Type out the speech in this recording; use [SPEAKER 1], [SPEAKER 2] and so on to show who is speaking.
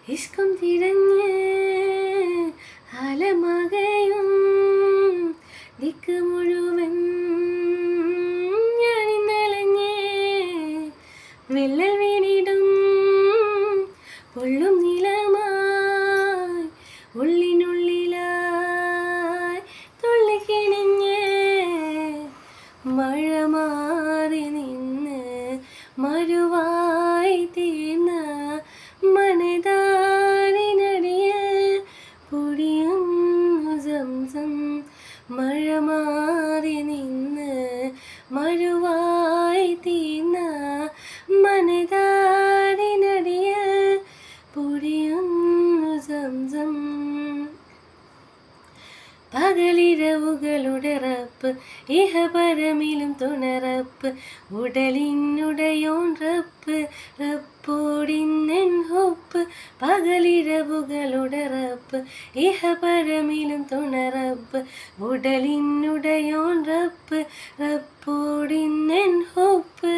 [SPEAKER 1] ഇഷ്കം തിരഞ്ഞ് ആലമകയും ദിക്ക് മുഴുവൻ ഞാനിന്നലഞ്ഞ് വിള്ളൽ വീണിടും പൊള്ളും നിലമായി ഉള്ളിനുള്ളിലായി തുള്ളിക്കിണിഞ്ഞ് മഴ മാറി നിന്ന് മരുവായി തീർന്ന മനതാരിനടിയിൽ പൊടിയുന്നു സംസം മഴ മാറി നിന്ന് മരുവായി തീർന്ന മനതാരിനടിയിൽ പൊടിയുന്നു സംസം പകലിരവുകളുടെ റപ്പ് ഇഹപരമിലും തുണറപ്പ് ഉടലിനുടയോൻ റപ്പ് റപ്പോടിന്നെൻ ഹൊപ്പ് പകലിരവുകളുടെ റപ്പ് ഇഹപരമിലും തുണറപ്പ് ഉടലിനുടയോൻ റപ്പ് റപ്പോടിന്നെൻ ഹൊപ്പ്